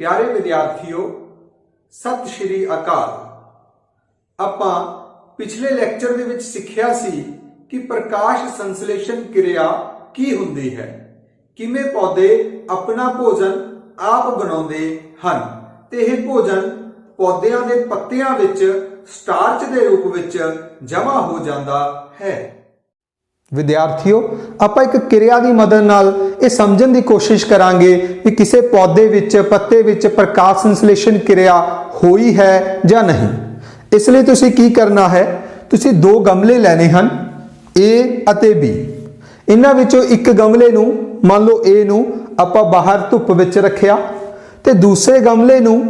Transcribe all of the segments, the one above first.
प्यारे विद्यार्थियों, सत श्री अकाल। ਆਪਾਂ पिछले ਲੈਕਚਰ ਦੇ ਵਿੱਚ ਸਿੱਖਿਆ ਸੀ ਕਿ ਪ੍ਰਕਾਸ਼ ਸੰਸਲੇਸ਼ਣ ਕਿਰਿਆ ਕੀ ਹੁੰਦੀ ਹੈ, ਕਿਵੇਂ ਪੌਦੇ ਆਪਣਾ ਭੋਜਨ ਆਪ ਬਣਾਉਂਦੇ ਹਨ ਤੇ ਇਹ ਭੋਜਨ ਪੌਦਿਆਂ ਦੇ ਪੱਤਿਆਂ ਵਿੱਚ ਸਟਾਰਚ ਦੇ ਰੂਪ ਵਿੱਚ ਜਮ੍ਹਾਂ ਹੋ ਜਾਂਦਾ ਹੈ। विद्यार्थियों, ਆਪਾਂ ਇੱਕ ਕਿਰਿਆ ਦੀ ਮਦਦ ਨਾਲ ਇਹ ਸਮਝਣ ਦੀ ਕੋਸ਼ਿਸ਼ ਕਰਾਂਗੇ ਕਿ ਕਿਸੇ ਪੌਦੇ ਵਿੱਚ ਪੱਤੇ ਵਿੱਚ ਪ੍ਰਕਾਸ਼ ਸੰਸਲੇਸ਼ਣ ਕਿਰਿਆ ਹੋਈ ਹੈ ਜਾਂ ਨਹੀਂ। ਇਸ ਲਈ ਤੁਸੀਂ ਕੀ ਕਰਨਾ ਹੈ, ਤੁਸੀਂ ਦੋ ਗਮਲੇ ਲੈਣੇ ਹਨ, A ਅਤੇ B। ਇਹਨਾਂ ਵਿੱਚੋਂ ਇੱਕ ਗਮਲੇ ਨੂੰ ਮੰਨ ਲਓ A ਨੂੰ ਆਪਾਂ ਬਾਹਰ ਧੁੱਪ ਵਿੱਚ ਰੱਖਿਆ ਤੇ ਦੂਸਰੇ ਗਮਲੇ ਨੂੰ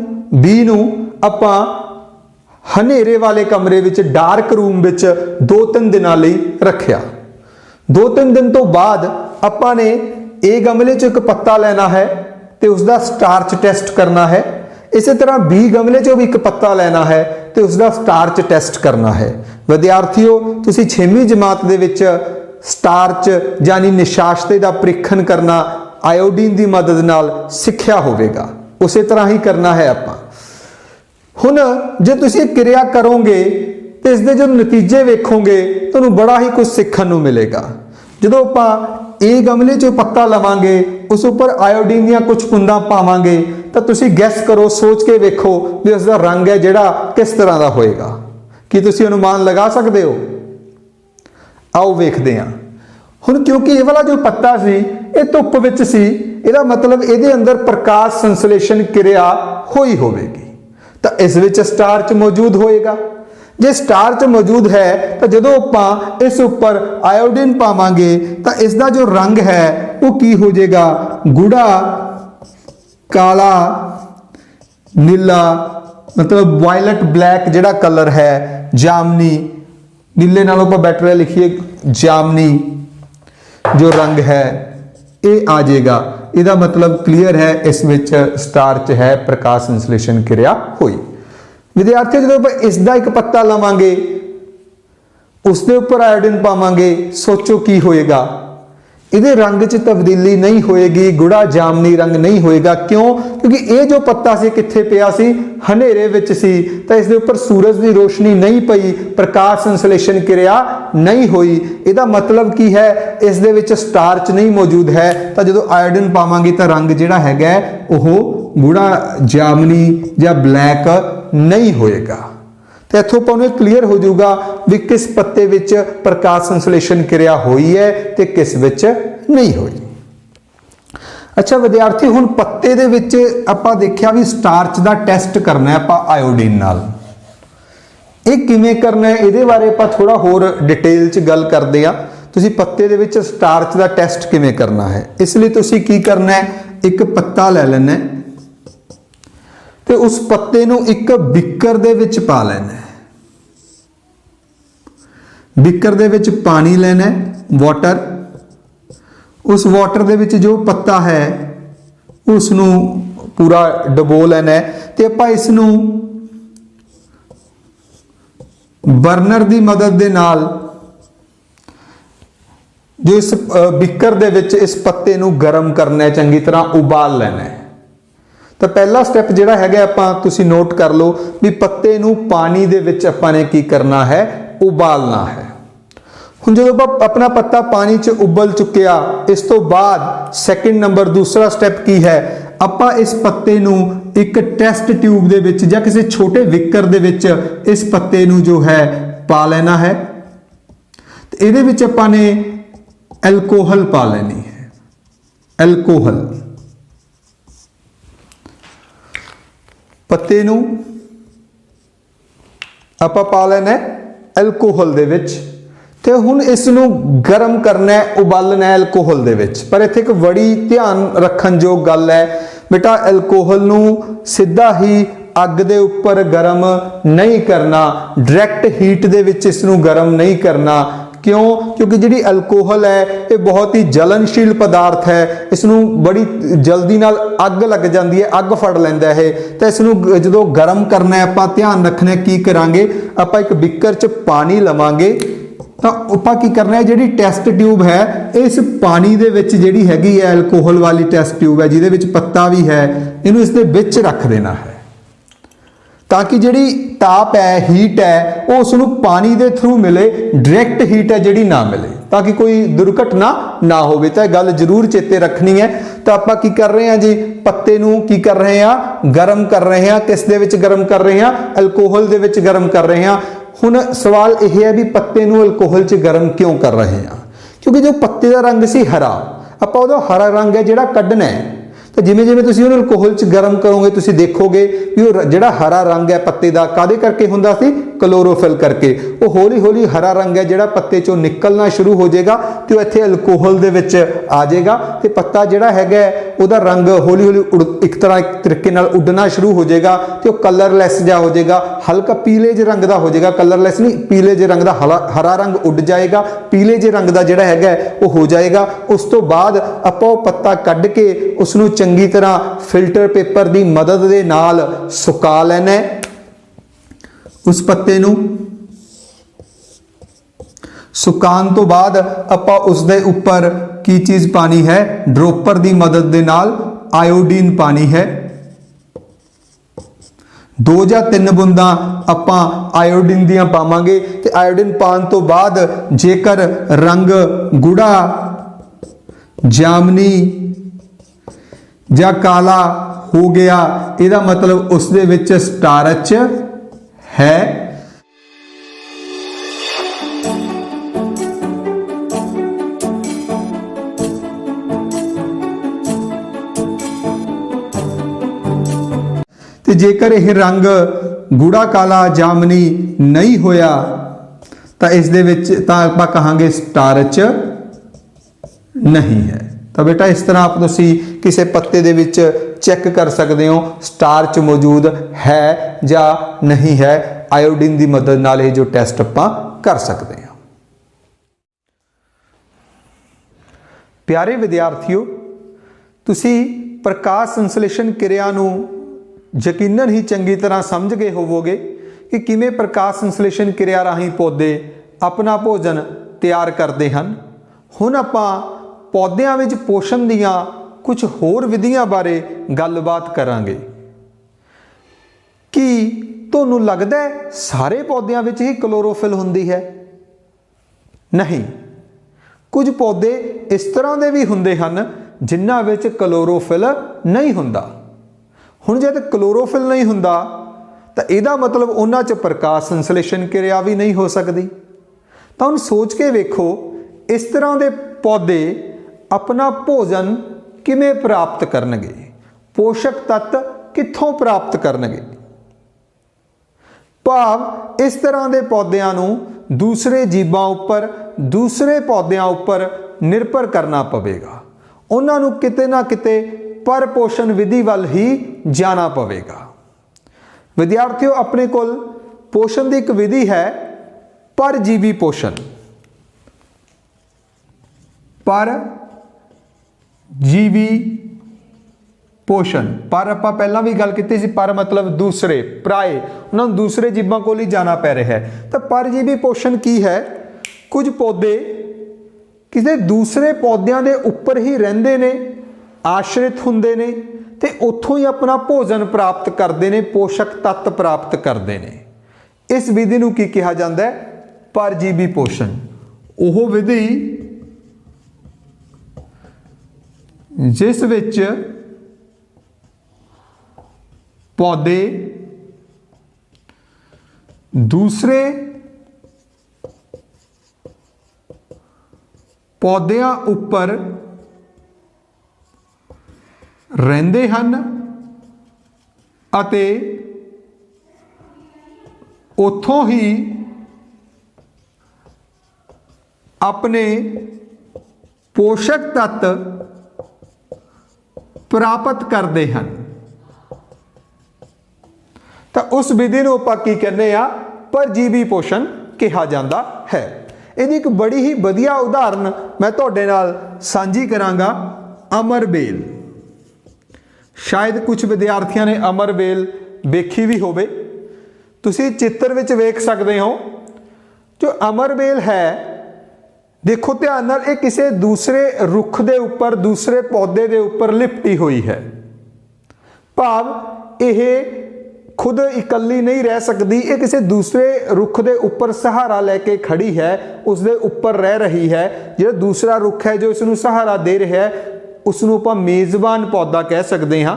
B ਨੂੰ ਆਪਾਂ ਹਨੇਰੇ ਵਾਲੇ ਕਮਰੇ ਵਿੱਚ ਡਾਰਕ ਰੂਮ ਵਿੱਚ 2-3 ਦਿਨਾਂ ਲਈ ਰੱਖਿਆ। 2-3 दिन तो बाद ਆਪਾਂ ਨੇ A ਗਮਲੇ 'ਚ ਇੱਕ ਪੱਤਾ ਲੈਣਾ ਹੈ ਤੇ ਉਸ ਦਾ ਸਟਾਰਚ ਟੈਸਟ ਕਰਨਾ ਹੈ। ਇਸੇ ਤਰ੍ਹਾਂ B ਗਮਲੇ 'ਚੋਂ ਵੀ ਇੱਕ ਪੱਤਾ ਲੈਣਾ ਹੈ ਤੇ ਉਸ ਦਾ ਸਟਾਰਚ ਟੈਸਟ ਕਰਨਾ ਹੈ। ਵਿਦਿਆਰਥੀਓ, ਤੁਸੀਂ 6ਵੀਂ ਜਮਾਤ ਦੇ ਵਿੱਚ ਸਟਾਰਚ ਯਾਨੀ ਨਿਸ਼ਾਸਤੇ ਦਾ ਪ੍ਰੀਖਣ ਕਰਨਾ ਆਇਓਡੀਨ ਦੀ ਮਦਦ ਨਾਲ ਸਿੱਖਿਆ ਹੋਵੇਗਾ। ਉਸੇ ਤਰ੍ਹਾਂ ਹੀ ਕਰਨਾ ਹੈ ਆਪਾਂ। ਹੁਣ ਜੇ ਤੁਸੀਂ ਇਹ ਕਿਰਿਆ ਕਰੋਗੇ ਤੇ ਇਸ ਦੇ ਜੋ ਨਤੀਜੇ ਵੇਖੋਗੇ ਤੁਹਾਨੂੰ ਬੜਾ ਹੀ ਕੁਝ ਸਿੱਖਣ ਨੂੰ ਮਿਲੇਗਾ। ਜਦੋਂ ਆਪਾਂ ਇਹ ਗਮਲੇ 'ਚੋਂ ਪੱਤਾ ਲਵਾਂਗੇ, ਉਸ ਉੱਪਰ ਆਇਓਡੀਨ ਦੀਆਂ ਕੁਝ ਬੂੰਦਾਂ ਪਾਵਾਂਗੇ ਤਾਂ ਤੁਸੀਂ ਗੈਸ ਕਰੋ, ਸੋਚ ਕੇ ਵੇਖੋ ਵੀ ਉਸ ਦਾ ਰੰਗ ਹੈ ਜਿਹੜਾ ਕਿਸ ਤਰ੍ਹਾਂ ਦਾ ਹੋਏਗਾ। ਕੀ ਤੁਸੀਂ ਅਨੁਮਾਨ ਲਗਾ ਸਕਦੇ ਹੋ? ਆਓ ਵੇਖਦੇ ਹਾਂ। ਹੁਣ ਕਿਉਂਕਿ ਇਹ ਵਾਲਾ ਜੋ ਪੱਤਾ ਸੀ ਇਹ ਧੁੱਪ ਵਿੱਚ ਸੀ, ਇਹਦਾ ਮਤਲਬ ਇਹਦੇ ਅੰਦਰ ਪ੍ਰਕਾਸ਼ ਸੰਸਲੇਸ਼ਣ ਕਿਰਿਆ ਹੋਈ ਹੋਵੇਗੀ ਤਾਂ ਇਸ ਵਿੱਚ ਸਟਾਰਚ ਮੌਜੂਦ ਹੋਏਗਾ। ਜੇ ਸਟਾਰਚ ਮੌਜੂਦ ਹੈ ਤਾਂ ਜਦੋਂ ਆਪਾਂ ਇਸ ਉੱਪਰ ਆਇਓਡੀਨ ਪਾਵਾਂਗੇ ਤਾਂ ਇਸ ਦਾ ਜੋ ਰੰਗ ਹੈ ਉਹ ਕੀ ਹੋ ਜਾਏਗਾ? ਗੂੜਾ ਕਾਲਾ ਨੀਲਾ, ਮਤਲਬ ਵਾਇਲਟ ਬਲੈਕ ਜਿਹੜਾ ਕਲਰ ਹੈ, ਜਾਮਨੀ, ਨੀਲੇ ਨਾਲੋਂ ਆਪਾਂ ਬੈਟਰ ਲਿਖੀਏ ਜਾਮਨੀ ਜੋ ਰੰਗ ਹੈ ਇਹ ਆ ਜਾਏਗਾ। ਇਹਦਾ ਮਤਲਬ ਕਲੀਅਰ ਹੈ, ਇਸ ਵਿੱਚ ਸਟਾਰਚ ਹੈ, ਪ੍ਰਕਾਸ਼ ਸੰਸਲੇਸ਼ਣ ਕਿਰਿਆ ਹੋਈ। ਵਿਦਿਆਰਥੀਓ, ਜਦੋਂ ਆਪਾਂ ਇਸ ਦਾ ਇੱਕ ਪੱਤਾ ਲਵਾਂਗੇ, ਉਸ ਦੇ ਉੱਪਰ ਆਇਓਡੀਨ ਪਾਵਾਂਗੇ, ਸੋਚੋ ਕੀ ਹੋਏਗਾ? ਇਹਦੇ ਰੰਗ 'ਚ ਤਬਦੀਲੀ ਨਹੀਂ ਹੋਏਗੀ, ਗੂੜਾ ਜਾਮਨੀ ਰੰਗ ਨਹੀਂ ਹੋਏਗਾ। ਕਿਉਂ? ਕਿਉਂਕਿ ਇਹ ਜੋ ਪੱਤਾ ਸੀ ਕਿੱਥੇ ਪਿਆ ਸੀ? ਹਨੇਰੇ ਵਿੱਚ ਸੀ ਤਾਂ ਇਸ ਦੇ ਉੱਪਰ ਸੂਰਜ ਦੀ ਰੋਸ਼ਨੀ ਨਹੀਂ ਪਈ, ਪ੍ਰਕਾਸ਼ ਸੰਸਲੇਸ਼ਣ ਕਿਰਿਆ ਨਹੀਂ ਹੋਈ। ਇਹਦਾ ਮਤਲਬ ਕੀ ਹੈ? ਇਸ ਦੇ ਵਿੱਚ ਸਟਾਰਚ ਨਹੀਂ ਮੌਜੂਦ ਹੈ ਤਾਂ ਜਦੋਂ ਆਇਓਡੀਨ ਪਾਵਾਂਗੇ ਤਾਂ ਰੰਗ ਜਿਹੜਾ ਹੈਗਾ ਉਹ ਗੂੜਾ ਜਾਮਨੀ ਜਾਂ ਬਲੈਕ ਨਹੀਂ ਹੋਏਗਾ। ਤੇ ਇੱਥੋਂ ਆਪਾਂ ਨੂੰ ਕਲੀਅਰ ਹੋ ਜਾਊਗਾ ਵੀ ਕਿਸ ਪੱਤੇ ਵਿੱਚ ਪ੍ਰਕਾਸ਼ ਸੰਸਲੇਸ਼ਣ ਕਿਰਿਆ ਹੋਈ ਹੈ ਤੇ ਕਿਸ ਵਿੱਚ ਨਹੀਂ ਹੋਈ। ਅੱਛਾ ਵਿਦਿਆਰਥੀ, ਹੁਣ ਪੱਤੇ ਦੇ ਵਿੱਚ ਆਪਾਂ ਦੇਖਿਆ ਵੀ ਸਟਾਰਚ ਦਾ ਟੈਸਟ ਕਰਨਾ ਹੈ ਆਪਾਂ ਆਇਓਡੀਨ ਨਾਲ। ਇਹ ਕਿਵੇਂ ਕਰਨਾ ਹੈ ਇਹਦੇ ਬਾਰੇ ਆਪਾਂ ਥੋੜਾ ਹੋਰ ਡਿਟੇਲ 'ਚ ਗੱਲ ਕਰਦੇ ਹਾਂ। ਤੁਸੀਂ ਪੱਤੇ ਦੇ ਵਿੱਚ ਸਟਾਰਚ ਦਾ ਟੈਸਟ ਕਿਵੇਂ ਕਰਨਾ ਹੈ, ਇਸ ਲਈ ਤੁਸੀਂ ਕੀ ਕਰਨਾ ਹੈ, ਇੱਕ ਪੱਤਾ ਲੈ ਲੈਣਾ ਹੈ ਤੇ ਉਸ ਪੱਤੇ ਨੂੰ ਇੱਕ ਬਿੱਕਰ ਦੇ ਵਿੱਚ ਪਾ ਲੈਣਾ ਹੈ। ਬਿੱਕਰ ਦੇ ਵਿੱਚ ਪਾਣੀ ਲੈਣਾ ਹੈ, ਵਾਟਰ। ਉਸ ਵਾਟਰ ਦੇ ਵਿੱਚ ਜੋ ਪੱਤਾ ਹੈ ਉਸ ਨੂੰ ਪੂਰਾ ਡਬੋ ਲੈਣਾ ਹੈ ਤੇ ਆਪਾਂ ਇਸ ਨੂੰ ਬਰਨਰ ਦੀ ਮਦਦ ਦੇ ਨਾਲ ਜੋ ਇਸ ਬਿੱਕਰ ਦੇ ਵਿੱਚ ਇਸ ਪੱਤੇ ਨੂੰ ਗਰਮ ਕਰਨਾ ਹੈ, ਚੰਗੀ ਤਰ੍ਹਾਂ ਉਬਾਲ ਲੈਣਾ ਹੈ। ਤਾਂ ਪਹਿਲਾ ਸਟੈਪ ਜਿਹੜਾ ਹੈਗਾ ਆਪਾਂ ਤੁਸੀਂ ਨੋਟ ਕਰ ਲਓ ਵੀ ਪੱਤੇ ਨੂੰ ਪਾਣੀ ਦੇ ਵਿੱਚ ਆਪਾਂ ਨੇ ਕੀ ਕਰਨਾ ਹੈ, ਉਬਾਲਣਾ ਹੈ। ਹੁਣ ਜਦੋਂ ਆਪਾਂ ਆਪਣਾ ਪੱਤਾ ਪਾਣੀ 'ਚ ਉਬਲ ਚੁੱਕਿਆ, ਇਸ ਤੋਂ ਬਾਅਦ ਸੈਕਿੰਡ ਨੰਬਰ ਦੂਸਰਾ ਸਟੈਪ ਕੀ ਹੈ, ਆਪਾਂ ਇਸ ਪੱਤੇ ਨੂੰ ਇੱਕ ਟੈਸਟ ਟਿਊਬ ਦੇ ਵਿੱਚ ਜਾਂ ਕਿਸੇ ਛੋਟੇ ਵਿਕਰ ਦੇ ਵਿੱਚ ਇਸ ਪੱਤੇ ਨੂੰ ਜੋ ਹੈ ਪਾ ਲੈਣਾ ਹੈ ਤੇ ਇਹਦੇ ਵਿੱਚ ਆਪਾਂ ਨੇ ਐਲਕੋਹਲ ਪਾ ਲੈਣੀ ਹੈ। ਐਲਕੋਹਲ ਪੱਤੇ ਨੂੰ ਆਪਾਂ ਪਾ ਲੈਣਾ ਐਲਕੋਹਲ ਦੇ ਵਿੱਚ ਤੇ ਹੁਣ ਇਸ ਨੂੰ ਗਰਮ ਕਰਨਾ ਹੈ, ਉਬਾਲਣਾ ਹੈ ਐਲਕੋਹਲ ਦੇ ਵਿੱਚ। ਪਰ ਇੱਥੇ ਇੱਕ ਬੜੀ ਧਿਆਨ ਰੱਖਣ ਯੋਗ ਗੱਲ ਹੈ ਬੇਟਾ, ਐਲਕੋਹਲ ਨੂੰ ਸਿੱਧਾ ਹੀ ਅੱਗ ਦੇ ਉੱਪਰ ਗਰਮ ਨਹੀਂ ਕਰਨਾ, ਡਾਇਰੈਕਟ ਹੀਟ ਦੇ ਵਿੱਚ ਇਸ ਨੂੰ ਗਰਮ ਨਹੀਂ ਕਰਨਾ। ਕਿਉਂ? ਕਿਉਂਕਿ ਜਿਹੜੀ ਐਲਕੋਹਲ ਹੈ ਇਹ ਬਹੁਤ ਹੀ ਜਲਨਸ਼ੀਲ ਪਦਾਰਥ ਹੈ, ਇਸ ਨੂੰ ਬੜੀ ਜਲਦੀ ਨਾਲ ਅੱਗ ਲੱਗ ਜਾਂਦੀ ਹੈ, ਅੱਗ ਫੜ ਲੈਂਦਾ ਇਹ। ਤਾਂ ਇਸ ਨੂੰ ਜਦੋਂ ਗਰਮ ਕਰਨਾ ਹੈ ਆਪਾਂ ਧਿਆਨ ਰੱਖਣਾ ਕੀ ਕਰਾਂਗੇ, ਆਪਾਂ ਇੱਕ ਬਿੱਕਰ 'ਚ ਪਾਣੀ ਲਵਾਂਗੇ ਤਾਂ ਆਪਾਂ ਕੀ ਕਰਨਾ ਹੈ, ਜਿਹੜੀ ਟੈਸਟ ਟਿਊਬ ਹੈ ਇਸ ਪਾਣੀ ਦੇ ਵਿੱਚ ਜਿਹੜੀ ਹੈਗੀ ਹੈ ਐਲਕੋਹਲ ਵਾਲੀ ਟੈਸਟ ਟਿਊਬ ਹੈ ਜਿਹਦੇ ਵਿੱਚ ਪੱਤਾ ਵੀ ਹੈ, इनू इसके विच रख देना है ताकि जिहड़ी ताप है हीट है वो उसनू पानी के थ्रू मिले, डायरैक्ट हीट है जिहड़ी ना मिले, ताकि कोई दुर्घटना ना हो। तो यह गल जरूर चेते रखनी है। तो आप की कर रहे हैं जी, पत्ते नू की कर रहे हैं, गर्म कर रहे हैं। किस दे विच गर्म कर रहे हैं? अल्कोहल दे विच गर्म कर रहे हैं। हुण सवाल यह है भी पत्ते नू अल्कोहल च गर्म क्यों कर रहे हैं? क्योंकि जो पत्ते का रंग सी हरा, आपां उहदा हरा रंग है जिहड़ा कड्ढना है। तो जिमें जिमें तुसीं उहनूं अल्कोहल च गर्म करोगे तुसीं देखोगे भी वो जिहड़ा हरा रंग है पत्ते का काहदे करके हुंदा सी? क्लोरोफिल करके। वो हौली हौली हरा रंग है जिहड़ा पत्ते चों निकलना शुरू हो जाएगा तो इत्थे अल्कोहल दे विच आ जाएगा ते पत्ता जिहड़ा हैगा उहदा रंग हौली हौली एक तरीके नाल उड्डना शुरू हो जाएगा तो कलरलैस जा हो जाएगा, हल्का पीले जे रंग दा हो जाएगा। कलरलैस नहीं, पीले जे रंग दा हरा रंग उड़ जाएगा, पीले जे रंग दा जिहड़ा हैगा वो हो जाएगा। उस तो बाद आपां वो पत्ता कढ के उसनूं चंगी तरह फिल्टर पेपर की मदद दे नाल सुका लेना है। उस पत्ते नूं सुकान तो बाद आपां उस दे उपर की चीज़ पानी है? ड्रोपर की मदद दे नाल आयोडीन पानी है। 2 ਜਾਂ 3 बूंदां आपां आयोडीन दियां पावांगे ते आयोडीन पान तो बाद जेकर रंग गूढ़ा, जामनी या काला हो गया, इहदा मतलब उस दे विच स्टारच है। ते जेकर यह रंग गूढ़ा, काला, जामनी नहीं होया तो इस दे विच तां आपां कहांगे स्टारच नहीं है। तो बेटा इस तरह आप तुसीं किसी पत्ते दे विच चैक कर सकते हो स्टार्च मौजूद है या नहीं है। आयोडीन की मदद नाल ये जो टेस्ट आपां कर सकते हैं। प्यारे विद्यार्थियों, तुसीं प्रकाश संश्लेषण क्रिया नूं यकीनन ही चंगी तरह समझ गए होवोगे कि किवें प्रकाश संश्लेषण क्रिया राहीं पौधे अपना भोजन तैयार करते हैं। हुण आपां पौधों में पोषण दियां कुछ होर विधियां बारे गलबात करांगे। कि तुहानूं लगदा है सारे पौधों में ही क्लोरोफिल हुंदी है? नहीं, कुछ पौधे इस तरह के भी हुंदे हन जिन्हां विच क्लोरोफिल नहीं हुंदा। हुण जद क्लोरोफिल नहीं हुंदा तो इहदा मतलब उन्हां च प्रकाश संश्लेषण क्रिया भी नहीं हो सकती। तो हुण सोच के वेखो इस तरह के पौधे अपना भोजन किवें प्राप्त करनगे, पोषक तत्व कित्थों प्राप्त करनगे? भाव इस तरह के पौधों नूं दूसरे जीवां उपर, दूसरे पौधों उपर निर्भर करना पवेगा। उन्हां नूं किते ना किते पर पोषण विधि वाल ही जाना पवेगा। विद्यार्थियों, अपने कोल पोषण की एक विधि है परजीवी पोषण। परजीवी पोषण, पर आपां पहलां भी गल कीती सी, पर मतलब दूसरे, पराए, उन्हां नूं दूसरे जीवां कोल ही जाना पै रहा है। तो परजीवी पोषण की है? कुछ पौधे किसी दूसरे पौधों के उपर ही रहिंदे ने, आश्रित हुंदे ने ते उत्थों ही अपना भोजन प्राप्त करते हैं, पोषक तत्व प्राप्त करते हैं। इस विधि नूं की कहा जाता है? परजीवी पोषण। ओह विधि जिस विच पौधे दूसरे पौधों उपर रहंदे हन अते उत्थों ही अपने पोषक तत्व प्राप्त करते हैं। तो उस विधि नूं आपां की कहने आ? परजीवी पोषण कहा जाता है। इहदी एक बड़ी ही वधिया उदाहरण मैं तुहाडे नाल सांझी करांगा, अमरबेल। शायद कुछ विद्यार्थियों ने अमरबेल वेखी भी होवे। तुसीं चित्र विच वेख सकते हो जो अमरबेल है, देखो ध्यान नाल, ये किसी दूसरे रुख के उपर, दूसरे पौधे के उपर लिपटी हुई है। भाव यह खुद इकल्ली नहीं रह सकती, ये किसी दूसरे रुख के उपर सहारा लैके खड़ी है, उसके उपर रह रही है। जो दूसरा रुख है जो इसनों सहारा दे रहा है उसनों आपां मेज़बान पौधा कह सकते हाँ।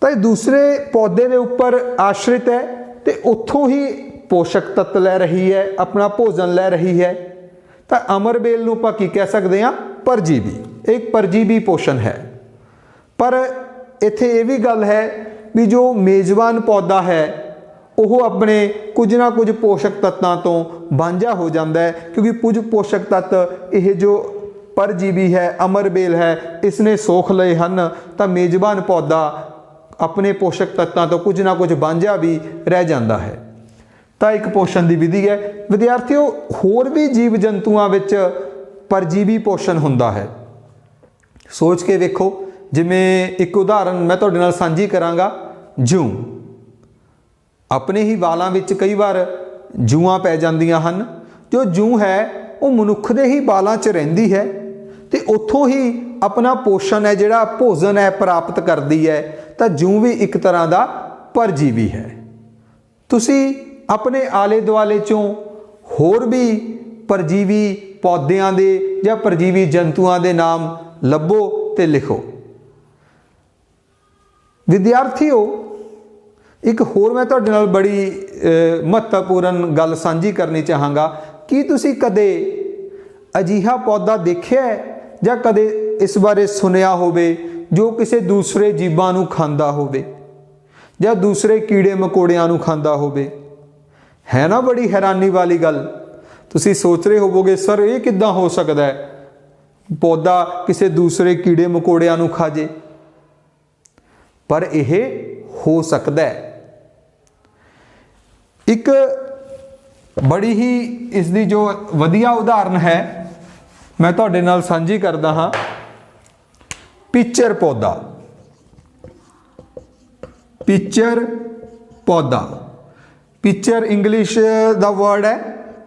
तो दूसरे पौधे के उपर आश्रित है, तो उत्थों ही पोषक तत्व लै रही है, अपना भोजन लै रही है। तो अमरबेल नूं आपां की कह सकते हैं, परजीवी, एक परजीवी पोषण है। पर इत्थे ये भी गल है भी जो मेज़बान पौधा है वो अपने कुछ ना कुछ पोषक तत्वों तो वांझा हो जाता है, क्योंकि कुछ पोषक तत्व ये जो परजीवी है, अमरबेल है, इसने सोख लए हैं। तो मेज़बान पौधा अपने पोषक तत्वों तो कुछ ना कुछ वांझा भी रह जाता है। तो एक पोषण की विधि है। विद्यार्थियों, होर भी जीव जंतुओं विच परजीवी पोषण हुंदा है। सोच के वेखो, जिमें एक उदाहरण मैं तुहाडे नाल सांझी करांगा। जूं अपने ही वालों विच कई बार जूआं पै जांदियां हन। जो जूं है वो मनुख दे ही बालों च रहिंदी है, तो उत्थों ही अपना पोषण है, जिहड़ा भोजन है, प्राप्त करती है। तो जूं भी एक तरह का परजीवी है। तुसी अपने आले दुआले चों होर भी परजीवी पौदियां दे या परजीवी जंतुओं के नाम लभो ते लिखो। विद्यार्थियों, एक होर मैं तुहाडे नाल बड़ी महत्वपूर्ण गल सांझी करनी चाहांगा कि तुसी कदे अजिहा पौधा देखिया है या कदे इस बारे सुनिया होवे जो किसी दूसरे जीवां नूं खांदा होवे या दूसरे कीड़े मकोड़ियां नूं खांदा होवे? है ना बड़ी हैरानी वाली गल। तुसी सोच रहे होवोगे सर ये किद्दां हो सकदा है, पौधा किसी दूसरे कीड़े मकोड़ियां नूं खा जे? पर यह हो सकता है। एक बड़ी ही इसकी जो वधिया उदाहरण है मैं तुहाडे नाल सांझी करदा हाँ। पिचर पौधा, पिचर पौधा, पिचर इंग्लिश का वर्ड है।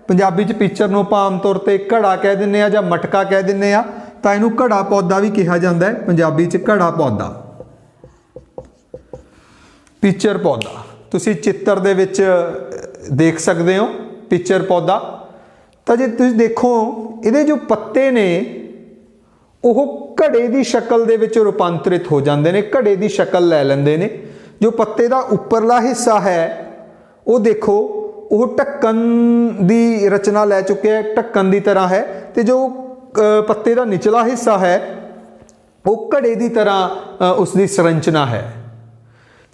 पंजाबी च पिचर नूं आपां आम तौर पर घड़ा कह दिंदे आ जां मटका कह दिंदे आ, तां इहनूं घड़ा पौधा भी कहा जाता है। पंजाबी च घड़ा पौधा, पिचर पौधा तुसी चित्र दे विच देख सकते हो। पिचर पौधा तो जे तुसी देखो इहदे जो पत्ते ने वो घड़े की शक्ल दे विच रूपांतरित हो जाते हैं, घड़े की शक्ल लै लैंदे ने। जो पत्ते का उपरला हिस्सा है वो देखो वो ढक्कन की रचना लै चुके है, ढक्कन की तरह है। तो जो पत्ते का निचला हिस्सा है वो घड़े की तरह उसकी संरचना है।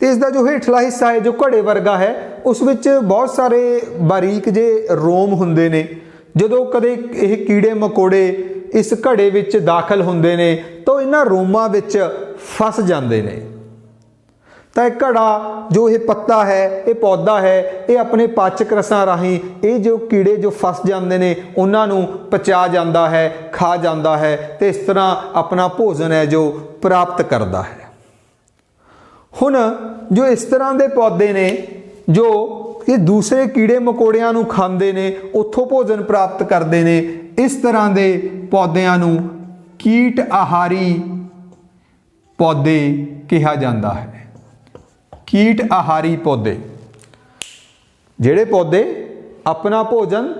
तो इसका जो हेठला हिस्सा है जो घड़े वर्गा है उस विच बहुत सारे बारीक जे रोम हुंदे ने। जदों कदे ये कीड़े मकोड़े इस घड़े विच दाखल हुंदे ने तो इन्हां रोमां विच फस जांदे ने। तो घड़ा जो ये पत्ता है, ये पौधा है, ये अपने पाचक रसां राही ये जो कीड़े जो फस जाते हैं उन्होंने पचा जाता है, खा जाता है, तो इस तरह अपना भोजन है जो प्राप्त करता है। हुण जो इस तरह के पौधे ने जो ये दूसरे कीड़े मकोड़ियां नूं खांदे ने, उत्थों भोजन प्राप्त करते हैं, इस तरह के पौधिਆਂ नूं कीट आहारी पौधे कहा जाता है। कीट आहारी पौधे, जिहड़े पौधे अपना भोजन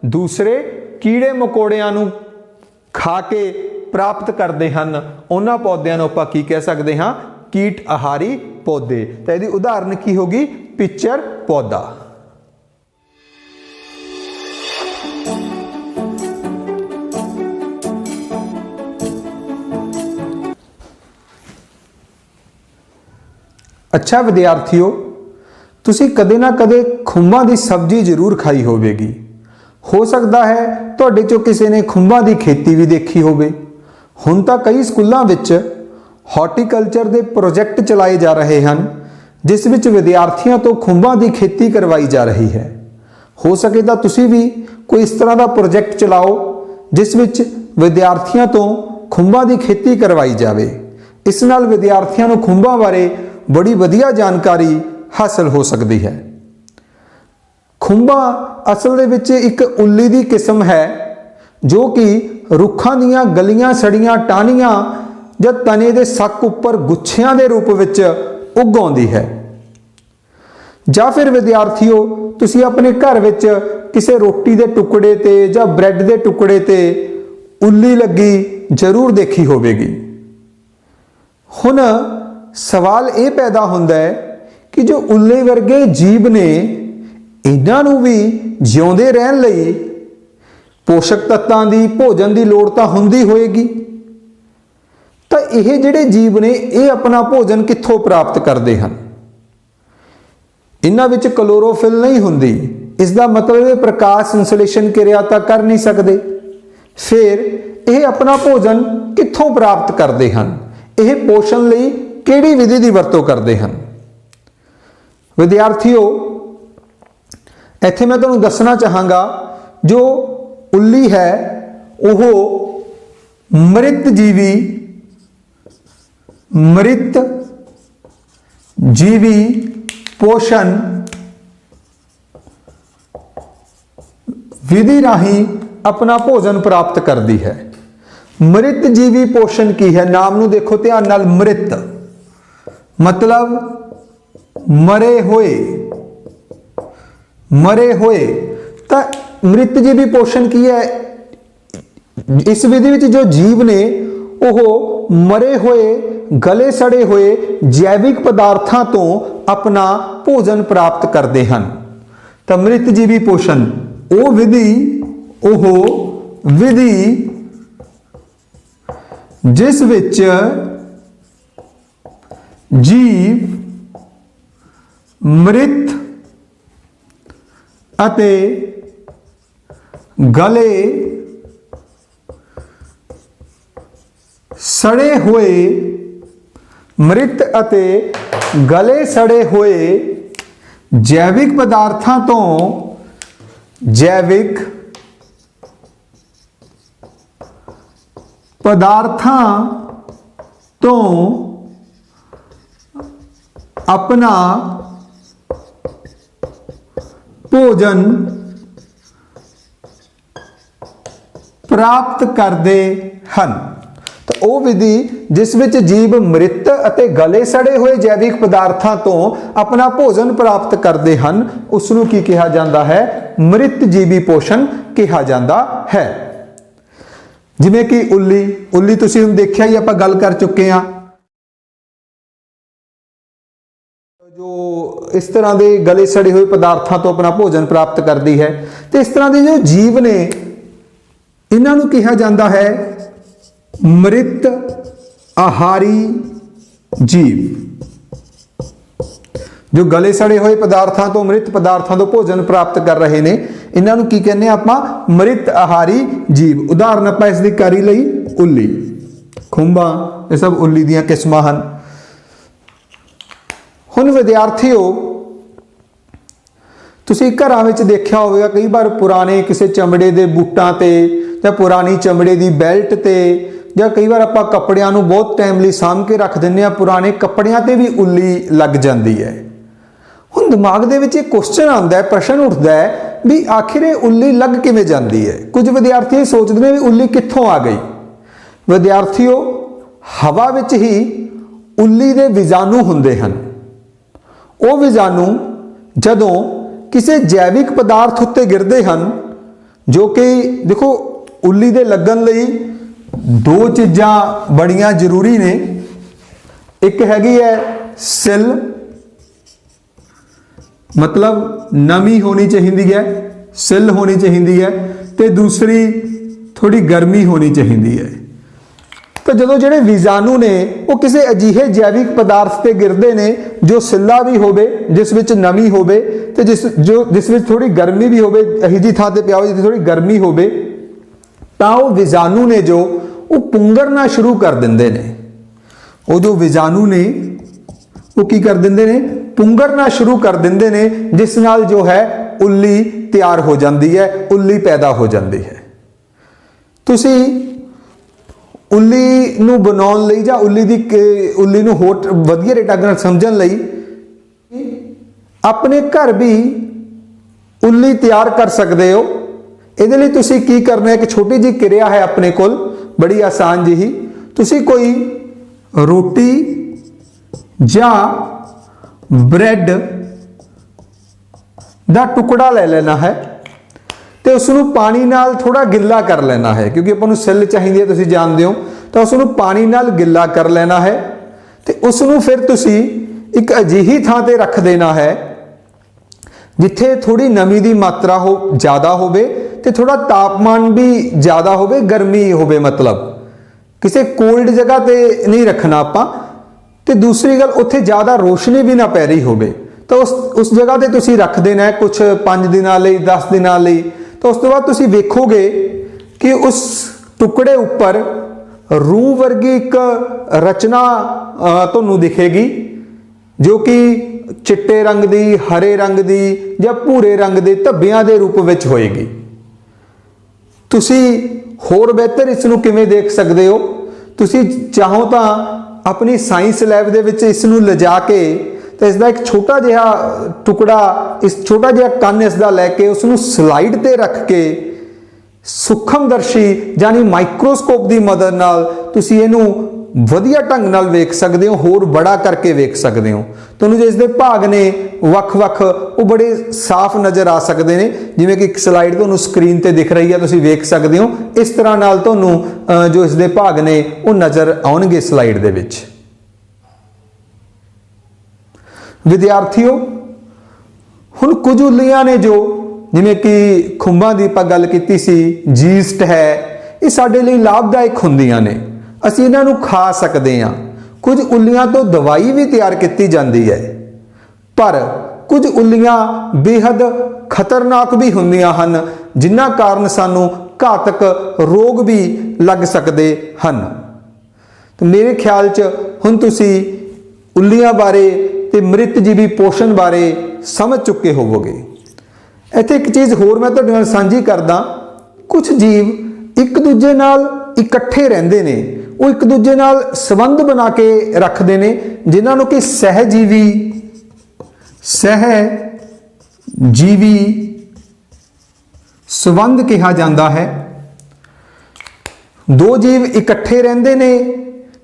दूसरे कीड़े मकोड़ियां नूं खा के प्राप्त करते हैं, उन्हां पौधों नूं आपां की कह सकते हाँ? कीट आहारी पौधे। तो इसकी उदाहरण की होगी? पिचर पौधा। अच्छा विद्यार्थियों, तुसी कदे ना कदे खुंबां दी सब्जी जरूर खाई होवेगी। हो सकता है तुहाडे चों किसी ने खुंबां दी खेती भी देखी होवे। हुण तां कई स्कूलों विच हॉर्टिकल्चर के प्रोजेक्ट चलाए जा रहे हैं जिस विच विद्यार्थियों तो खुंबां की खेती करवाई जा रही है। हो सके तो तुसी भी कोई इस तरह का प्रोजेक्ट चलाओ जिस विच विद्यार्थियों तो खुंबां की खेती करवाई जाए। इस नाल विद्यार्थियों को खुंबां बारे बड़ी वधिया जानकारी हासिल हो सकती है। ਖੁੰਬਾਂ ਅਸਲ ਦੇ ਵਿੱਚ ਇੱਕ ਉੱਲੀ ਦੀ ਕਿਸਮ ਹੈ ਜੋ ਕਿ ਰੁੱਖਾਂ ਦੀਆਂ ਗਲੀਆਂ ਸੜੀਆਂ ਟਾਹਣੀਆਂ ਜਾਂ ਤਣੇ ਦੇ ਸੱਕ ਉੱਪਰ ਗੁੱਛਿਆਂ ਦੇ ਰੂਪ ਵਿੱਚ ਉੱਗ ਆਉਂਦੀ ਹੈ। ਜਾਂ ਫਿਰ ਵਿਦਿਆਰਥੀਓ ਤੁਸੀਂ ਆਪਣੇ ਘਰ ਵਿੱਚ ਕਿਸੇ ਰੋਟੀ ਦੇ ਟੁਕੜੇ ਤੇ ਜਾਂ ਬ੍ਰੈਡ ਦੇ ਟੁਕੜੇ ਤੇ ਉੱਲੀ ਲੱਗੀ ਜ਼ਰੂਰ ਦੇਖੀ ਹੋਵੇਗੀ। ਹੁਣ ਸਵਾਲ ਇਹ ਪੈਦਾ ਹੁੰਦਾ ਹੈ ਕਿ ਜੋ ਉੱਲੇ ਵਰਗੇ ਜੀਵ ਨੇ ਇਹਨਾਂ ਨੂੰ ਵੀ ਜਿਉਂਦੇ ਰਹਿਣ ਲਈ ਪੋਸ਼ਕ ਤੱਤਾਂ ਦੀ ਭੋਜਨ ਦੀ ਲੋੜ ਤਾਂ ਹੁੰਦੀ ਹੋਏਗੀ, ਤਾਂ ਇਹ ਜਿਹੜੇ ਜੀਵ ਨੇ ਇਹ ਆਪਣਾ ਭੋਜਨ ਕਿੱਥੋਂ ਪ੍ਰਾਪਤ ਕਰਦੇ ਹਨ? ਇਹਨਾਂ ਵਿੱਚ ਕਲੋਰੋਫਿਲ ਨਹੀਂ ਹੁੰਦੀ, ਇਸ ਦਾ ਮਤਲਬ ਇਹ ਪ੍ਰਕਾਸ਼ ਸੰਸਲੇਸ਼ਨ ਕਿਰਿਆ ਤਾਂ ਕਰ ਨਹੀਂ ਸਕਦੇ। ਫਿਰ ਇਹ ਆਪਣਾ ਭੋਜਨ ਕਿੱਥੋਂ ਪ੍ਰਾਪਤ ਕਰਦੇ ਹਨ? ਇਹ ਪੋਸ਼ਣ ਲਈ ਕਿਹੜੀ ਵਿਧੀ ਦੀ ਵਰਤੋਂ ਕਰਦੇ ਹਨ? ਵਿਦਿਆਰਥੀਓ ਇੱਥੇ ਮੈਂ ਤੁਹਾਨੂੰ ਦੱਸਣਾ ਚਾਹਾਂਗਾ ਜੋ ਉੱਲੀ ਹੈ ਉਹ ਮ੍ਰਿਤ ਜੀਵੀ ਪੋਸ਼ਣ विधि राही अपना भोजन प्राप्त करती है। मृत जीवी पोषण की है, नाम नू देखो ध्यान नाल, मृत मतलब मरे हुए तो मृत जीवी पोषण की है। इस विधि में जो जीव ने वो मरे हुए गले सड़े हुए जैविक पदार्थों तो अपना भोजन प्राप्त करते हैं। तो मृत जीवी पोषण ਉਹ ਵਿਧੀ ਜਿਸ ਵਿੱਚ ਜੀਵ ਮ੍ਰਿਤ ਅਤੇ ਗਲੇ ਸੜੇ ਹੋਏ ਮ੍ਰਿਤ ਅਤੇ ਗਲੇ ਸੜੇ ਹੋਏ ਜੈਵਿਕ ਪਦਾਰਥਾਂ ਤੋਂ जैविक पदार्थां तो अपना भोजन प्राप्त करते हैं। तो वह विधि जिस विच जीव मृत अते गले सड़े हुए जैविक पदार्थों तो अपना भोजन प्राप्त करते हैं उसनूं की कहा जाता है? मृत जीवी पोषण कहा जाता है। जिवें कि ਉੱਲੀ तुसीं हुण देखिया ही, आपां गल कर चुके हैं जो इस तरह के गले सड़े हुए पदार्थों तो अपना भोजन प्राप्त करती है। तो इस तरह के जो जीव ने इन्हां नूं कहा जाता है मृत आहारी जीव। जो गले सड़े हुए पदार्थों तो मृत पदार्थों तो भोजन प्राप्त कर रहे हैं इन्हों की कहने आपां मृत आहारी जीव। उदाहरण आपां इसकी करी लई ਉੱਲੀ, खुंबा, ये सब ਉੱਲੀ ਦੀਆਂ किस्मां ਹਨ। हुण विद्यार्थियों तुसीं घरां विच देखिया होवेगा कई बार पुराने किसी चमड़े के बूटां ते जां पुरानी चमड़े की बैल्ट ते ਜਾਂ कई बार आपां कपड़ियां नूं बहुत टाइम लई साਂਭ के रख दिंदे आ, पुराने कपड़ियां ते भी ਉੱਲੀ लग जाती है। हुण दिमाग दे विच एक क्वेश्चन आउंदा है, प्रश्न उठदा है भी आखिर ये ਉੱਲੀ लग किवें जाती है? कुछ विद्यार्थी सोचते हैं भी ਉੱਲੀ कित्थों आ गई। विद्यार्थियों हवा विच ही ਉੱਲੀ दे बीजाणु हुंदे हन। वो बीजाणु जदों किसी जैविक पदार्थ उत्ते गिरदे हन, जो कि देखो ਉੱਲੀ दे लगन लई दो चीज़ां बड़ियां जरूरी ने। एक हैगी है सिल, मतलब नमी होनी चाहिए है, सिल होनी चाहिए है, तो दूसरी थोड़ी गर्मी होनी चाहिए है। तो जो जोड़े बीजाणु ने वो किसी अजिहे जैविक पदार्थ से गिरते हैं जो सिला भी हो, जिस विच नमी हो, तो जिस विच थोड़ी गर्मी भी हो, अही जी थां ते पिया हो जिथे थोड़ी गर्मी हो, तो वो बीजाणु ने जो वो पुंगरना शुरू कर देंगे ने। वो जो बीजाणु ने वो की कर देंगे ने, पुंगरना शुरू कर देंगे ने, जिस नाल जो है ਉੱਲੀ तैयार हो जाती है, ਉੱਲੀ पैदा हो जाती है। तुसी ਉੱਲੀ नूं बनाउण लई जां ਉੱਲੀ नूं होर वधिया ढंग नाल समझण लई अपने घर भी ਉੱਲੀ ਤਿਆਰ ਕਰ ਸਕਦੇ ਹੋ। ਇਹਦੇ ਲਈ ਤੁਸੀਂ ਕੀ ਕਰਨਾ ਹੈ, ਇੱਕ ਛੋਟੀ ਜਿਹੀ ਕਿਰਿਆ ਹੈ ਆਪਣੇ ਕੋਲ, ਬੜੀ ਆਸਾਨ ਜਿਹੀ। ਤੁਸੀਂ ਕੋਈ ਰੋਟੀ ਜਾਂ ਬ੍ਰੈਡ ਦਾ ਟੁਕੜਾ ਲੈ ਲੈਣਾ ਹੈ ਤੇ ਉਸ ਨੂੰ ਪਾਣੀ ਨਾਲ ਥੋੜਾ ਗਿੱਲਾ ਕਰ ਲੈਣਾ ਹੈ, ਕਿਉਂਕਿ ਆਪਾਂ ਨੂੰ ਸਿੱਲ ਚਾਹੀਦੀ ਹੈ, ਤੁਸੀਂ ਜਾਣਦੇ ਹੋ। ਤਾਂ ਉਸ ਨੂੰ ਪਾਣੀ ਨਾਲ ਗਿੱਲਾ ਕਰ ਲੈਣਾ ਹੈ ਤੇ ਉਸ ਨੂੰ ਫਿਰ ਤੁਸੀਂ ਇੱਕ ਅਜਿਹੀ ਥਾਂ ਤੇ ਰੱਖ ਦੇਣਾ ਹੈ ਜਿੱਥੇ ਥੋੜੀ ਨਮੀ ਦੀ ਮਾਤਰਾ ਜ਼ਿਆਦਾ ਹੋਵੇ ਤੇ ਥੋੜਾ ਤਾਪਮਾਨ ਵੀ ਜ਼ਿਆਦਾ ਹੋਵੇ, ਗਰਮੀ ਹੋਵੇ, ਮਤਲਬ ਕਿਸੇ ਕੋਲਡ ਜਗ੍ਹਾ ਤੇ ਨਹੀਂ ਰੱਖਣਾ ਆਪਾਂ। ਤੇ ਦੂਸਰੀ ਗੱਲ, ਉੱਥੇ ਜ਼ਿਆਦਾ ਰੋਸ਼ਨੀ ਵੀ ਨਾ ਪੈ ਰਹੀ ਹੋਵੇ। ਤਾਂ ਉਸ ਜਗ੍ਹਾ ਤੇ ਤੁਸੀਂ ਰੱਖ ਦੇਣਾ ਹੈ ਕੁਝ 5 ਦਿਨਾਂ ਲਈ, 10 ਦਿਨਾਂ ਲਈ। ਤਾਂ ਉਸ ਤੋਂ ਬਾਅਦ ਤੁਸੀਂ ਵੇਖੋਗੇ ਕਿ ਉਸ ਟੁਕੜੇ ਉੱਪਰ ਰੂਹ ਵਰਗੀ ਇੱਕ ਰਚਨਾ ਤੁਹਾਨੂੰ ਦਿਖੇਗੀ, ਜੋ ਕਿ ਚਿੱਟੇ ਰੰਗ ਦੀ, ਹਰੇ ਰੰਗ ਦੀ ਜਾਂ ਭੂਰੇ ਰੰਗ ਦੇ ਧੱਬਿਆਂ ਦੇ ਰੂਪ ਵਿੱਚ ਹੋਏਗੀ। ਤੁਸੀਂ ਹੋਰ ਬਿਹਤਰ ਇਸ ਨੂੰ ਕਿਵੇਂ ਦੇਖ ਸਕਦੇ ਹੋ? ਤੁਸੀਂ ਚਾਹੋ ਤਾਂ ਆਪਣੀ ਸਾਇੰਸ ਲੈਬ ਦੇ ਵਿੱਚ ਇਸ ਨੂੰ ਲਿਜਾ ਕੇ ਤੇ ਇਸ ਦਾ ਇੱਕ ਛੋਟਾ ਜਿਹਾ ਟੁਕੜਾ, ਇਸ ਛੋਟਾ ਜਿਹਾ ਕੰਨ ਇਸ ਦਾ ਲੈ ਕੇ ਉਸ ਨੂੰ ਸਲਾਈਡ ਤੇ ਰੱਖ ਕੇ ਸੂਖਮਦਰਸ਼ੀ ਯਾਨੀ ਮਾਈਕਰੋਸਕੋਪ ਦੀ ਮਦਦ ਨਾਲ ਤੁਸੀਂ ਇਹਨੂੰ ਵਧੀਆ ਢੰਗ ਨਾਲ ਵੇਖ ਸਕਦੇ ਹੋ, ਹੋਰ ਬੜਾ ਕਰਕੇ ਵੇਖ ਸਕਦੇ ਹੋ। ਤੁਹਾਨੂੰ ਜੇ ਇਸ ਦੇ ਭਾਗ ਨੇ ਵੱਖ-ਵੱਖ, ਉਹ ਬੜੇ ਸਾਫ਼ ਨਜ਼ਰ ਆ ਸਕਦੇ ਨੇ, ਜਿਵੇਂ ਕਿ ਇੱਕ ਸਲਾਈਡ ਤੁਹਾਨੂੰ ਸਕਰੀਨ ਤੇ ਦਿਖ ਰਹੀ ਹੈ, ਤੁਸੀਂ ਵੇਖ ਸਕਦੇ ਹੋ। ਇਸ ਤਰ੍ਹਾਂ ਨਾਲ ਤੁਹਾਨੂੰ ਜੋ ਇਸ ਦੇ ਭਾਗ ਨੇ ਉਹ ਨਜ਼ਰ ਆਉਣਗੇ ਸਲਾਈਡ ਦੇ ਵਿੱਚ। ਵਿਦਿਆਰਥੀਓ, ਹੁਣ ਕੁਝ ਉੱਲੀਆਂ ਨੇ ਜੋ, ਜਿਵੇਂ ਕਿ ਖੁੰਬਾਂ ਦੀ ਆਪਾਂ ਗੱਲ ਕੀਤੀ ਸੀ, ਜੀਸਟ ਹੈ, ਇਹ ਸਾਡੇ ਲਈ ਲਾਭਦਾਇਕ ਹੁੰਦੀਆਂ ਨੇ, ਅਸੀਂ ਇਹਨਾਂ ਨੂੰ ਖਾ ਸਕਦੇ ਹਾਂ। ਕੁਝ ਉੱਲੀਆਂ ਤੋਂ ਦਵਾਈ ਵੀ ਤਿਆਰ ਕੀਤੀ ਜਾਂਦੀ ਹੈ, ਪਰ ਕੁਝ ਉੱਲੀਆਂ ਬੇਹੱਦ ਖਤਰਨਾਕ ਵੀ ਹੁੰਦੀਆਂ ਹਨ, ਜਿਨ੍ਹਾਂ ਕਾਰਨ ਸਾਨੂੰ ਘਾਤਕ ਰੋਗ ਵੀ ਲੱਗ ਸਕਦੇ ਹਨ। ਤੇ ਮੇਰੇ ਖਿਆਲ 'ਚ ਹੁਣ ਤੁਸੀਂ ਉੱਲੀਆਂ ਬਾਰੇ ਤੇ ਮ੍ਰਿਤ ਜੀਵੀ ਪੋਸ਼ਣ ਬਾਰੇ ਸਮਝ ਚੁੱਕੇ ਹੋਵੋਗੇ। ਇੱਥੇ ਇੱਕ ਚੀਜ਼ ਹੋਰ ਮੈਂ ਤੁਹਾਡੇ ਨਾਲ ਸਾਂਝੀ ਕਰਦਾ। ਕੁਝ ਜੀਵ ਇੱਕ ਦੂਜੇ ਨਾਲ ਇਕੱਠੇ ਰਹਿੰਦੇ ਨੇ, ਉਹ ਇੱਕ ਦੂਜੇ ਨਾਲ ਸੰਬੰਧ ਬਣਾ ਕੇ ਰੱਖਦੇ ਨੇ, ਜਿਨ੍ਹਾਂ ਨੂੰ ਕਿ ਸਹਿਜੀਵੀ ਸੰਬੰਧ ਕਿਹਾ ਜਾਂਦਾ ਹੈ। ਦੋ ਜੀਵ ਇਕੱਠੇ ਰਹਿੰਦੇ ਨੇ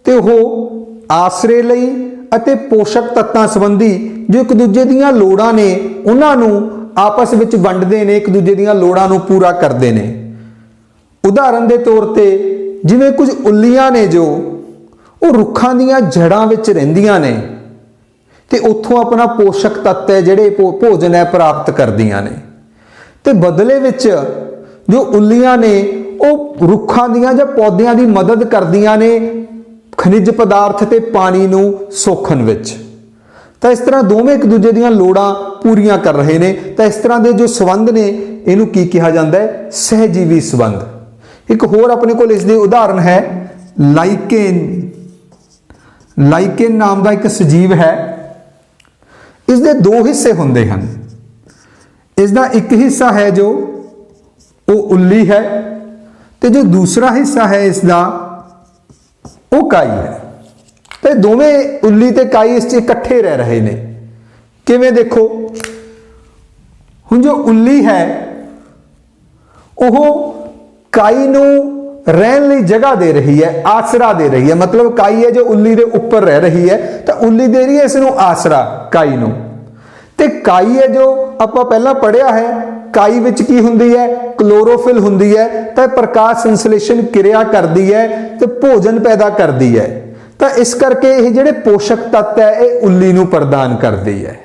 ਤੇ ਉਹ ਆਸਰੇ ਲਈ ਅਤੇ ਪੋਸ਼ਕ ਤੱਤਾਂ ਸੰਬੰਧੀ ਜੋ ਇੱਕ ਦੂਜੇ ਦੀਆਂ ਲੋੜਾਂ ਨੇ ਉਹਨਾਂ ਨੂੰ ਆਪਸ ਵਿੱਚ ਵੰਡਦੇ ਨੇ, ਇੱਕ ਦੂਜੇ ਦੀਆਂ ਲੋੜਾਂ ਨੂੰ ਪੂਰਾ ਕਰਦੇ ਨੇ। ਉਦਾਹਰਨ ਦੇ ਤੌਰ ਤੇ ਜਿਵੇਂ ਕੁਝ ਉੱਲੀਆਂ ਨੇ ਜੋ ਉਹ ਰੁੱਖਾਂ ਦੀਆਂ ਜੜ੍ਹਾਂ ਵਿੱਚ ਰਹਿੰਦੀਆਂ ਨੇ ਤੇ ਉੱਥੋਂ ਆਪਣਾ ਪੋਸ਼ਕ ਤੱਤ ਹੈ ਜਿਹੜੇ ਭੋਜਨ ਹੈ ਪ੍ਰਾਪਤ ਕਰਦੀਆਂ ਨੇ, ਤੇ ਬਦਲੇ ਵਿੱਚ ਜੋ ਉੱਲੀਆਂ ਨੇ ਉਹ ਰੁੱਖਾਂ ਦੀਆਂ ਜਾਂ ਪੌਦਿਆਂ ਦੀ ਮਦਦ ਕਰਦੀਆਂ ਨੇ ਖਣਿਜ ਪਦਾਰਥ ਤੇ ਪਾਣੀ ਨੂੰ ਸੋਖਣ ਵਿੱਚ। ਤਾਂ ਇਸ ਤਰ੍ਹਾਂ ਦੋਵੇਂ ਇੱਕ ਦੂਜੇ ਦੀਆਂ ਲੋੜਾਂ ਪੂਰੀਆਂ ਕਰ ਰਹੇ ਨੇ। ਤਾਂ ਇਸ ਤਰ੍ਹਾਂ ਦੇ ਜੋ ਸੰਬੰਧ ਨੇ ਇਹਨੂੰ ਕੀ ਕਿਹਾ ਜਾਂਦਾ ਹੈ? ਸਹਿਜੀਵੀ ਸੰਬੰਧ। ਇੱਕ ਹੋਰ ਆਪਣੇ ਕੋਲ ਇਸ ਦੀ ਉਦਾਹਰਨ ਹੈ ਲਾਈਕੇਨ ਨਾਮ ਦਾ ਇੱਕ ਸਜੀਵ ਹੈ। ਇਸ ਦੇ ਦੋ ਹਿੱਸੇ ਹੁੰਦੇ ਹਨ। ਇਸ ਦਾ ਇੱਕ ਹਿੱਸਾ ਹੈ ਜੋ ਉਹ ਉੱਲੀ ਹੈ ਤੇ ਜੋ ਦੂਸਰਾ ਹਿੱਸਾ ਹੈ ਇਸ ਦਾ ਉਹ ਕਾਈ ਹੈ। ਤੇ ਦੋਵੇਂ ਉੱਲੀ ਤੇ ਕਾਈ ਇਸ 'ਚ ਇਕੱਠੇ ਰਹਿ ਰਹੇ ਨੇ। ਕਿਵੇਂ? ਦੇਖੋ, ਹੁਣ ਜੋ ਉੱਲੀ ਹੈ ਉਹ ਕਾਈ ਨੂੰ ਰਹਿਣ ਲਈ ਜਗ੍ਹਾ ਦੇ ਰਹੀ ਹੈ, ਆਸਰਾ ਦੇ ਰਹੀ ਹੈ। ਮਤਲਬ ਕਾਈ ਹੈ ਜੋ ਉੱਲੀ ਦੇ ਉੱਪਰ ਰਹਿ ਰਹੀ ਹੈ ਤਾਂ ਉੱਲੀ ਦੇ ਰਹੀ ਹੈ ਇਸ ਨੂੰ ਆਸਰਾ, ਕਾਈ ਨੂੰ। ਤੇ ਕਾਈ ਹੈ ਜੋ ਆਪਾਂ ਪਹਿਲਾਂ ਪੜ੍ਹਿਆ ਹੈ, ਕਾਈ ਵਿੱਚ ਕੀ ਹੁੰਦੀ ਹੈ? ਕਲੋਰੋਫਿਲ ਹੁੰਦੀ ਹੈ। ਤਾਂ ਪ੍ਰਕਾਸ਼ ਸੰਸਲੇਸ਼ਨ ਕਿਰਿਆ ਕਰਦੀ ਹੈ ਤੇ ਭੋਜਨ ਪੈਦਾ ਕਰਦੀ ਹੈ। ਤਾਂ ਇਸ ਕਰਕੇ ਇਹ ਜਿਹੜੇ ਪੋਸ਼ਕ ਤੱਤ ਹੈ ਇਹ ਉੱਲੀ ਨੂੰ ਪ੍ਰਦਾਨ ਕਰਦੀ ਹੈ।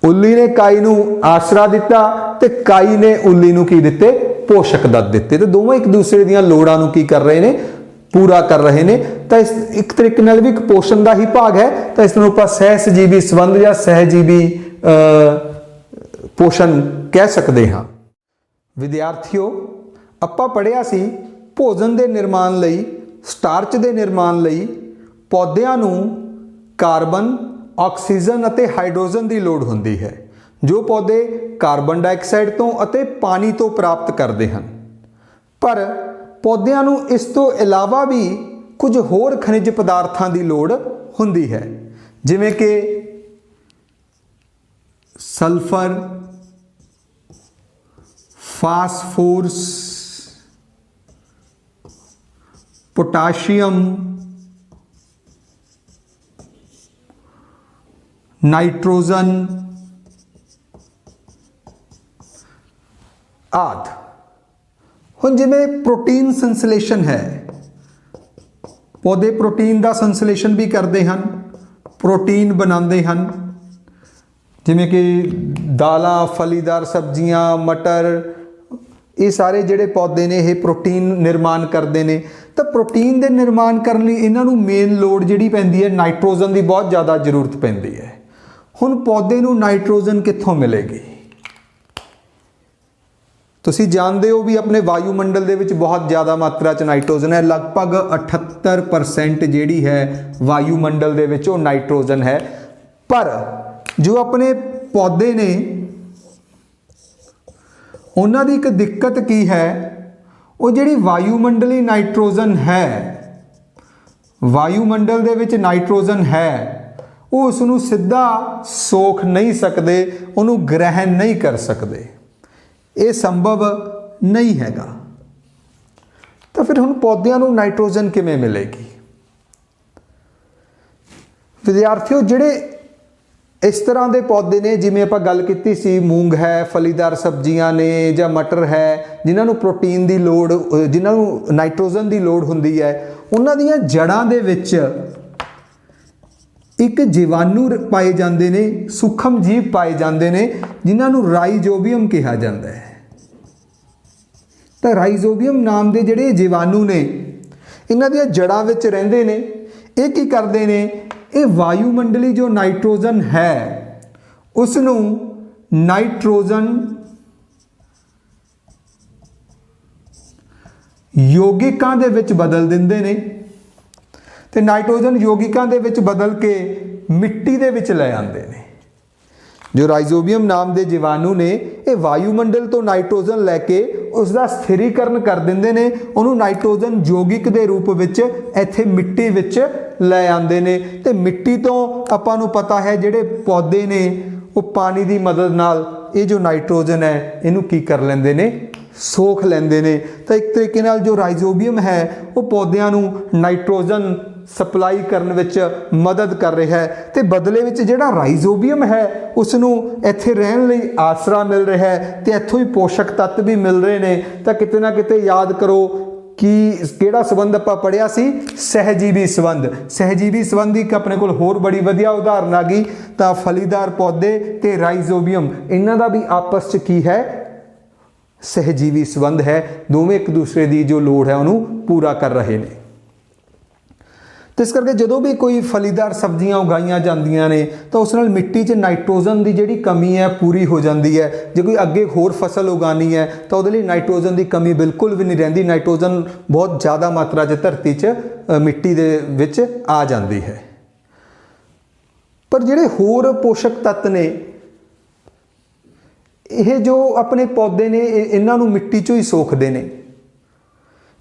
ਉੱਲੀ ਨੇ ਕਾਈ ਨੂੰ ਆਸਰਾ ਦਿੱਤਾ ਤੇ ਕਾਈ ਨੇ ਉੱਲੀ ਨੂੰ ਕੀ ਦਿੱਤੇ? ਪੋਸ਼ਕ ਤੱਤ ਦਿੱਤੇ। ਤੇ ਦੋਵੇਂ ਇੱਕ ਦੂਸਰੇ ਦੀਆਂ ਲੋੜਾਂ ਨੂੰ ਕੀ ਕਰ ਰਹੇ ਨੇ? ਪੂਰਾ ਕਰ ਰਹੇ ਨੇ। ਤਾਂ ਇਸ ਇੱਕ ਤਰੀਕੇ ਨਾਲ ਵੀ ਇੱਕ ਪੋਸ਼ਣ ਦਾ ਹੀ ਭਾਗ ਹੈ। ਤਾਂ ਇਸ ਨੂੰ ਆਪਾਂ ਸਹਿਜੀਵੀ ਸੰਬੰਧ ਜਾਂ ਸਹਿਜੀਵੀ ਪੋਸ਼ਣ ਕਹਿ ਸਕਦੇ ਹਾਂ। ਵਿਦਿਆਰਥੀਓ, ਆਪਾਂ ਪੜ੍ਹਿਆ ਸੀ ਭੋਜਨ ਦੇ ਨਿਰਮਾਣ ਲਈ, ਸਟਾਰਚ ਦੇ ਨਿਰਮਾਣ ਲਈ ਪੌਦਿਆਂ ਨੂੰ ਕਾਰਬਨ, ਆਕਸੀਜਨ ਅਤੇ ਹਾਈਡਰੋਜਨ ਦੀ ਲੋੜ ਹੁੰਦੀ ਹੈ, ਜੋ ਪੌਦੇ ਕਾਰਬਨ ਡਾਈਆਕਸਾਈਡ ਤੋਂ ਅਤੇ ਪਾਣੀ ਤੋਂ ਪ੍ਰਾਪਤ ਕਰਦੇ ਹਨ। ਪਰ ਪੌਦਿਆਂ ਨੂੰ ਇਸ ਤੋਂ ਇਲਾਵਾ ਵੀ ਕੁਝ ਹੋਰ ਖਣਿਜ ਪਦਾਰਥਾਂ ਦੀ ਲੋੜ ਹੁੰਦੀ ਹੈ, ਜਿਵੇਂ ਕਿ ਸਲਫਰ, फास्फोरस, पोटाशियम, नाइट्रोजन आदि। हुण जिवें प्रोटीन संश्लेषण है, पौधे प्रोटीन का संश्लेषण भी करते हैं, प्रोटीन बनाते हैं, जिवें कि दालां, फलीदार सब्जियां, मटर, ये सारे जिहड़े पौधे ने ये प्रोटीन निर्माण करते हैं। तो प्रोटीन के निर्माण करने लई इन्हां नूं मेन लोड़ जिहड़ी पैंदी है नाइट्रोजन की बहुत ज़्यादा जरूरत पैंदी है। हुण पौधे नूं नाइट्रोजन कित्थों मिलेगी? तुसीं जानते हो भी अपने वायुमंडल दे विच बहुत ज़्यादा मात्रा च नाइट्रोजन है, लगभग 78% जिहड़ी है वायुमंडल दे विच वो नाइट्रोजन है। पर जो अपने पौधे ने उन्हां दी एक दिक्कत की है, वो जिहड़ी वायुमंडली नाइट्रोजन है, वायुमंडल दे विच नाइट्रोजन है, वो उसनूं सीधा सोख नहीं सकते, उन्होंने ग्रहण नहीं कर सकते, ये संभव नहीं हैगा। तो फिर हुण पौधों नूं नाइट्रोजन किवें मिलेगी? विद्यार्थियों, जिहड़े इस तरह के पौधे ने, जिवें आपां गल कीती सी, मूंग है, फलीदार सब्जियां ने जां मटर है, जिन्हां नूं प्रोटीन की लोड़, जिन्हां नूं नाइट्रोजन की लोड़ हुंदी है, उन्हां दीयां जड़ां दे विच एक जीवाणु पाए जाते हैं, सूक्ष्म जीव पाए जाते हैं, जिन्हां नूं राइजोबियम कहा जाता है। तो राइजोबियम नाम के जिहड़े जीवाणु ने, इन्हां दीयां जड़ां विच रहिंदे ने। ये की करते हैं? ये वायुमंडली जो नाइट्रोजन है उसनूं नाइट्रोजन यौगिकां दे विच बदल दिंदे ने, ते नाइट्रोजन यौगिकां दे विच बदल के मिट्टी दे विच ले आंदे ने। जो राइजोबियम नाम के जीवाणु ने, ये वायुमंडल तो नाइट्रोजन लैके उसका स्थिरीकरण कर देंदे ने, उन्होंने नाइट्रोजन यौगिक के रूप विच इत्थे मिट्टी विच ले आंदे ने। ते मिट्टी तो आपां नूं पता है जिहड़े पौधे ने वो पानी की मदद नाल ये जो नाइट्रोजन है इनू की कर लेंदे ने, सोख लेंदे ने। तो एक तरीके नाल जो राइजोबियम है वो पौधों नूं नाइट्रोजन सप्लाई करने विच मदद कर रहा है, तो बदले विच जिहड़ा राइजोबियम है उसनूं इत्थे रहण लई आसरा मिल रहा है, तो इत्थों ही पोषक तत्व भी मिल रहे हैं। तो किते ना किते याद करो कि किहड़ा संबंध आपां पढ़िया सी, सहजीवी संबंध। सहजीवी संबंध की अपने कोल होर बड़ी वधिया उदाहरण आ गई। तो फलीदार पौधे ते राइजोबियम, इन्हां दा भी आपस च की है, सहजीवी संबंध है। दोवें एक दूसरे की जो लोड़ है उन्होंने पूरा कर रहे हैं। तो इस करके जो भी कोई फलीदार सब्जियां उगाईयां जांदियां ने तो उस नाल मिट्टी 'च नाइट्रोजन की जिहड़ी कमी है पूरी हो जाती है। जो कोई अगे होर फसल उगानी है तो उहदे लई नाइट्रोजन की कमी बिल्कुल भी नहीं रहिंदी। नाइट्रोजन बहुत ज़्यादा मात्रा 'च धरती 'च मिट्टी दे विच आ जाती है। पर जिहड़े होर पोषक तत्व ने, ये जो अपने पौधे ने इन्हां नूं मिट्टी 'चों ही सोखदे ने।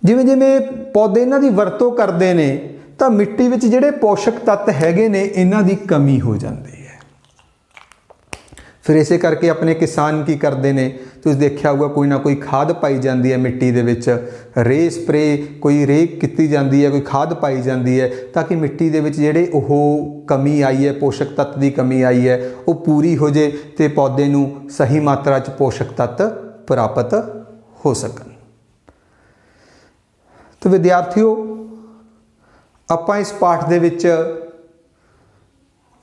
जिवें जिवें पौधे इन्हां दी वरतों करदे ने तो मिट्टी विच जिहड़े पोषक तत्व हैगे ने इन्हां दी कमी हो जाती है। फिर इसे करके अपने किसान की करते हैं, तुसीं देखिया होगा कोई ना कोई खाद पाई जाती है मिट्टी दे विच, रे स्प्रे कोई रे की जाती है, कोई खाद पाई जाती है, ताकि मिट्टी दे विच जिहड़े ओह कमी आई है, पोषक तत्व की कमी आई है, वो पूरी हो जाए तो पौधे नूं सही मात्रा च पोषक तत्व प्राप्त हो सकन। तो विद्यार्थियों, आपां इस पाठ दे विच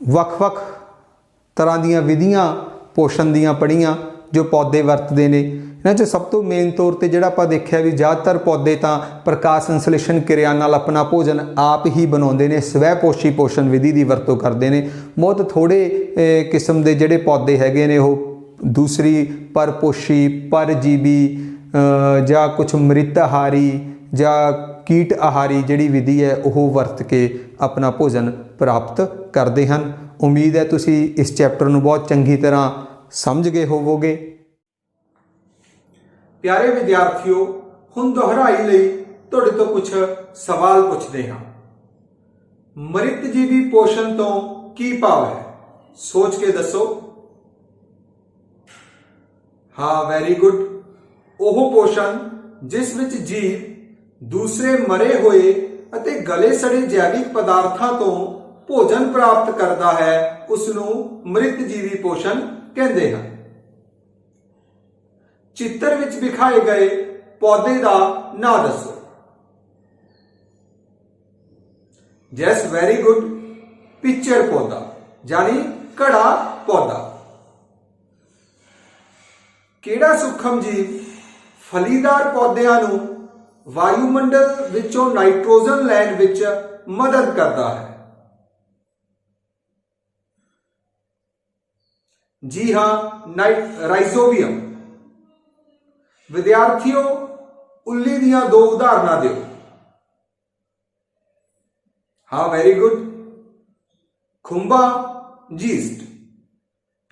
वख-वख तरह दीयां विधियां पोषण दीयां पढ़ियां जो पौधे वरतते हैं। इन्हां 'च सब तो मेन तौर पर जिहड़ा आपां देखिया भी ज़्यादातर पौधे तां प्रकाश संश्लेषण क्रिया नाल अपना भोजन आप ही बनाउंदे ने, स्वैपोषी पोषण विधि की वरतों करते हैं। बहुत थोड़े किस्म के जिहड़े पौधे हैगे ने वो दूसरी परपोषी, परजीवी जां कुछ मृत आहारी जां कीट आहारी जिहड़ी विधि है वह वरत के अपना भोजन प्राप्त करते हैं। उम्मीद है तुसी इस चैप्टर नूं बहुत चंगी तरह समझ गए होवोगे। प्यारे विद्यार्थियों, हुण दोहराई लई तुहाडे तो कुछ सवाल पुछदे हां। मृत जीवी पोषण तो की भाव है? सोच के दसो। हाँ, वेरी गुड। ਉਹ ਪੋਸ਼ਣ ਜਿਸ ਵਿੱਚ ਜੀਵ ਦੂਸਰੇ ਮਰੇ ਹੋਏ ਅਤੇ ਗਲੇ ਸੜੇ ਜੈਵਿਕ ਪਦਾਰਥਾਂ ਤੋਂ ਭੋਜਨ ਪ੍ਰਾਪਤ ਕਰਦਾ ਹੈ ਉਸ ਨੂੰ ਮ੍ਰਿਤ ਜੀਵੀ ਪੋਸ਼ਣ ਕਹਿੰਦੇ ਹਨ। ਚਿੱਤਰ ਵਿੱਚ ਵਿਖਾਏ ਗਏ ਪੌਦੇ ਦਾ ਨਾਂ ਦੱਸੋ। ਜੈਸ ਵੈਰੀ ਗੁੱਡ, ਪਿੱਚਰ ਪੌਦਾ यानी घड़ा पौधा। किहड़ा सूक्ष्म जीव फलीदार पौधों नूं वायुमंडल विचों नाइट्रोजन लैण विच मदद करता है? जी हां, राइजोबियम। विद्यार्थियों उल्ली दियां दो उदाहरणा दिओ। हाँ, वेरी गुड, खुंबा, जीस्ट।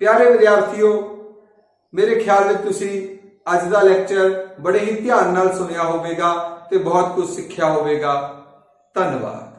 प्यारे विद्यार्थियों, मेरे ख्याल में तुसी अज दा लैक्चर बड़े ही ध्यान नाल सुनिया होवेगा ते बहुत कुछ सीखिया होवेगा। धन्यवाद।